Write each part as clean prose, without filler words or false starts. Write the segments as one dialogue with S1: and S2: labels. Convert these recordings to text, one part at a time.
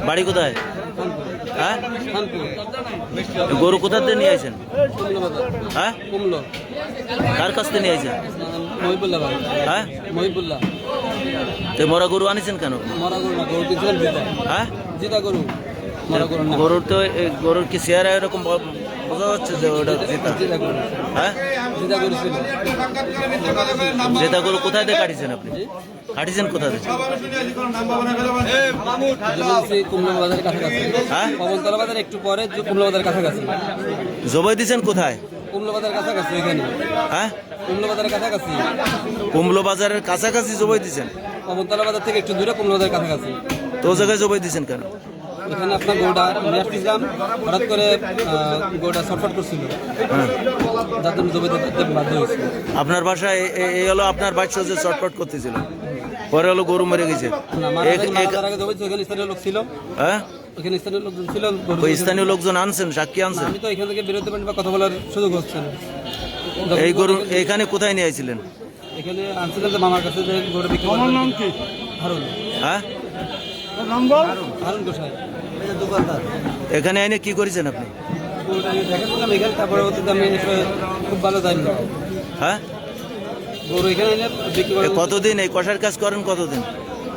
S1: বাড়ি কোথায়? হ্যাঁ, গরু কোথা থেকে নিয়ে আসেন? হ্যাঁ, কার কাছ থেকে নিয়ে আসেন? হ্যাঁ, মরা গরু আনিছেন কেন? হ্যাঁ, গরুর তো গরুর কি চেহারা এরকম বোঝা যাচ্ছে যে ওটা জেতা। হ্যাঁ, জেতা গরু কোথায় থেকে কাটিছেন আপনি? কাটিছেন কোথা থেকে? হ্যাঁ,
S2: একটু পরে কুমলা বাজার কাছাকাছি।
S1: জবাই দিয়েছেন কোথায়?
S2: কুমলা বাজার কাছাকাছি এখানে।
S1: হ্যাঁ,
S2: কুমলা বাজারের কাছাকাছি।
S1: কুমলো বাজারের কাছাকাছি জবাই দিয়েছেন?
S2: পবনতলা বাজার থেকে একটু দূরে কুমলা বাজারের কাছাকাছি।
S1: তো ও জায়গায় জবাই দিয়েছেন কেন?
S2: এখানে আপনার গরুটা নিয়ে আসছিলাম, হঠাৎ করে গরুটা ছটফট করছিল, যার জন্য জবাই দিতে বাধ্য হয়েছিল।
S1: আপনার বাসায় এই হলো আপনার বাচ্চা যে চটপট করতেছিল, পরে হলো গরু মরে গেছে।
S2: স্থানীয় লোক ছিল।
S1: হ্যাঁ,
S2: ওখানে স্থানীয় লোকজন ছিল।
S1: ওই স্থানীয় লোকজন আনছেন, সাক্ষী আনছেন?
S2: আমি তো এখান থেকে বেরোতে পারি বা কথা বলার সুযোগ হচ্ছে না।
S1: এই গরু এখানে কোথায় নিয়ে আইছিলেন?
S2: এখানে আনছিলাম যে মামার কাছে, যে গরু বিক্রি করার নাম কি? হারুন।
S1: হ্যাঁ,
S2: হারুন গোসাই দোকানদার।
S1: এখানে এনে কি করেছেন আপনি?
S2: দেখাচ্ছিলাম এখানে, তারপরে আমি খুব ভালো জানি।
S1: হ্যাঁ,
S2: গরু এখানে এনে বিক্রি করে।
S1: কতদিন এই কষার কাজ করেন? কতদিন?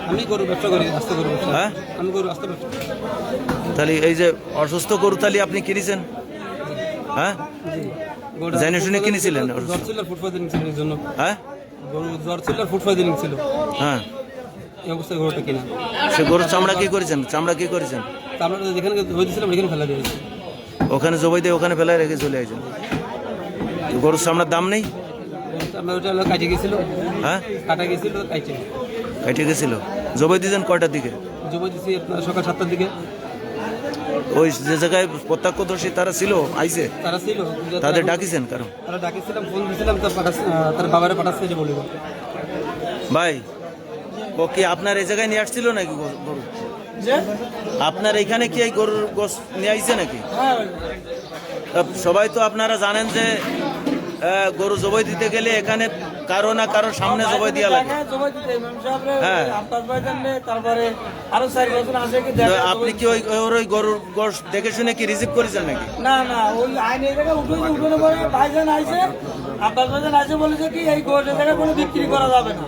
S2: আমি গরু ব্যবসা করি, আস্তে গরু ব্যবসা।
S1: হ্যাঁ,
S2: আমি গরু আস্তে ব্যবসা।
S1: তাহলে এই যে অসুস্থ গরু তাহলে আপনি কিনেছেন? হ্যাঁ, জেনে শুনে কিনেছিলেন?
S2: জ্বর ছিল, ফুড পয়জনিং ছিল এর জন্য।
S1: হ্যাঁ,
S2: গরু জ্বর ছিল, ফুড পয়জনিং ছিল।
S1: হ্যাঁ,
S2: এই অবস্থায় গরুটা কিনা।
S1: সে গরুর চামড়া কি করেছেন? চামড়া কি করেছেন?
S2: আমরা যেখানে হয়েছিলাম ওইখানে ফেলা দিয়েছি।
S1: ওখানে জবাই দিয়ে ওখানে ফেলায় রেখে চলে আসেন। গরুর চামড়ার দাম নেই?
S2: আমরা ওইটা হলো কাটে গেছিল।
S1: হ্যাঁ,
S2: কাটা গেছিল, কাটে
S1: কেটে গেছিল। জবাই দিয়েছেন কয়টার দিকে?
S2: জবাই দিয়েছি আপনার সকাল 7টার দিকে।
S1: ওই যে জায়গায় প্রত্যক্ষদর্শী তারা ছিল, আইছে,
S2: তারা ছিল,
S1: তাদের ডাকিছেন? কারণ
S2: তারা ডাকিছিলাম, ফোন দিয়েছিলাম, তার বাবারে পাঠাচ্ছে যে বলিব।
S1: ভাই, ও কি আপনার এই জায়গায় নিয়ে আসছিল নাকি গরু? আপনার এখানে কি এই গরুর গোশ নিয়ে আসছে নাকি? সবাই তো আপনারা জানেন যে গরু জবাই দিতে গেলে এখানে কারো না কারো সামনে জবাই দেওয়া লাগে। হ্যাঁ, আপনি কি ওই গরুর গোশ দেখে শুনে কি রিসিভ করেছেন নাকি?
S3: না না, ওই আইন এই জায়গায় উঠোনে পরে ভাইজান আইছে, আব্বাস ভাইজান আইসে বলেছে কি এই গোশের জায়গায় কোনো বিক্রি করা যাবে না।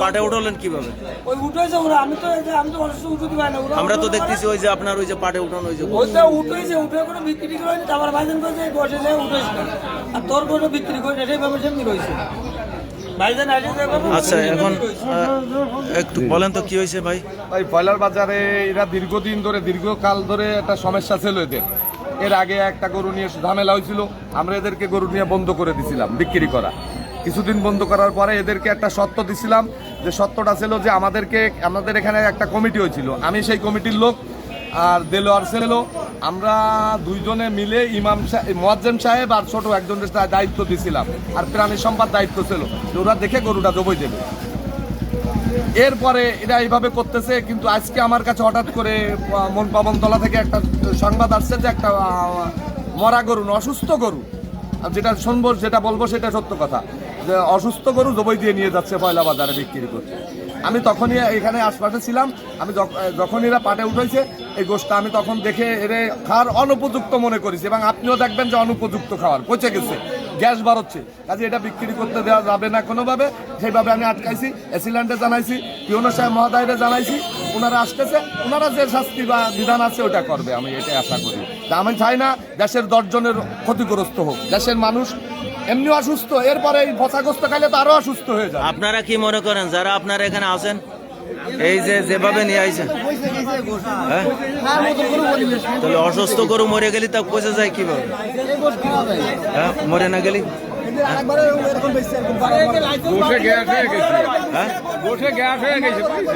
S1: পাটে উঠলেন কিভাবে?
S3: ওই উঠেছে ওরা, আমি তো অসুস্থ উঠতে পারি না।
S1: আমরা তো দেখতেছি ওই যে আপনার ওই যে পাটে উঠানো, ওই যে
S3: ওইটা উঠেছে, উঠে কোনো বিক্রি করেনি। আমার ভাইজান বলছে এই গোশের জায়গায় উঠেছে না, আর তোর গোটা বিক্রি করে না, সেইভাবে সেমনি রয়েছে।
S1: আচ্ছা, এখন একটু বলেন তো কি হয়েছে ভাই?
S4: ভাই, ব্রয়লার বাজারে এরা দীর্ঘদিন ধরে, দীর্ঘকাল ধরে একটা সমস্যা ছিল এদের। এর আগে একটা গরু নিয়ে ঝামেলা হয়েছিল, আমরা এদেরকে গরু নিয়ে বন্ধ করে দিছিলাম বিক্রি করা। কিছুদিন বন্ধ করার পরে এদেরকে একটা শর্ত দিছিলাম, যে শর্তটা ছিল যে আমাদের এখানে একটা কমিটি হয়েছিল, আমি সেই কমিটির লোক আর দেলোয়ার ছিল, আমরা দুইজনে মিলে ইমাম মুয়াজ্জিম সাহেব আর ছোট একজনের দায়িত্ব দিছিলাম, আর প্রাণী সম্পদ দায়িত্ব ছিল যে ওরা দেখে গরুটা জবাই দেবে। এরপরে এরা এইভাবে করতেছে, কিন্তু আজকে আমার কাছে হঠাৎ করে পবনতলা থেকে একটা সংবাদ আসছে যে একটা মরা গরু, অসুস্থ গরু, যেটা শুনবো, যেটা বলবো সেটা সত্য কথা, যে অসুস্থ গরু জবাই দিয়ে নিয়ে যাচ্ছে পয়লা বাজারে বিক্রি করছে। আমি তখনই এখানে আশপাশে ছিলাম, আমি যখন এরা পাটে উঠেছে এই গোষ্ঠটা আমি তখন দেখে এর খাওয়ার অনুপযুক্ত মনে করেছি, এবং আপনিও দেখবেন যে অনুপযুক্ত খাওয়ার, পচে গেছে, গ্যাস বাড়ছে, কাজে এটা বিক্রি করতে দেওয়া যাবে না কোনোভাবে। সেইভাবে আমি আটকাইছি, এসিল্যান্ডে জানাইছি, পিওনো সাহেব মহোদয়রে জানাইছি, ওনারা আসতেছে, ওনারা যে শাস্তি বা বিধান আছে ওটা করবে, আমি এটাই আশা করি। আমি চাই না দেশের 10 জনের ক্ষতিগ্রস্ত হোক, দেশের মানুষ এমনি অসুস্থ, এরপরে এই পচাগ্রস্ত খাইলে তো আরো অসুস্থ হয়ে যায়।
S1: আপনারা কি মনে করেন যারা আপনারা এখানে আছেন, এই যে যেভাবে নিয়ে আইছেন, হ্যাঁ, তাহলে অসুস্থ গরু মরে গেলি তা পচে যায় কিভাবে? হ্যাঁ, মরে না গেলি?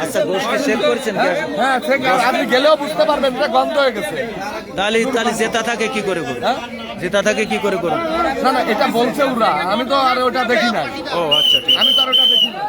S1: আচ্ছা, গোষ্ঠী সেভ করেছেন?
S4: হ্যাঁ, আপনি গেলেও বুঝতে পারবেন গন্ধ হয়ে গেছে।
S1: তাহলে জেতা থাকে কি করে করুন? জেতা থাকে কি করে করুন?
S4: না না, এটা বলছে ওরা, আমি তো আর ওটা দেখি না।
S1: ও আচ্ছা, ঠিক আছে।
S4: আমি তো আর ওটা দেখি না।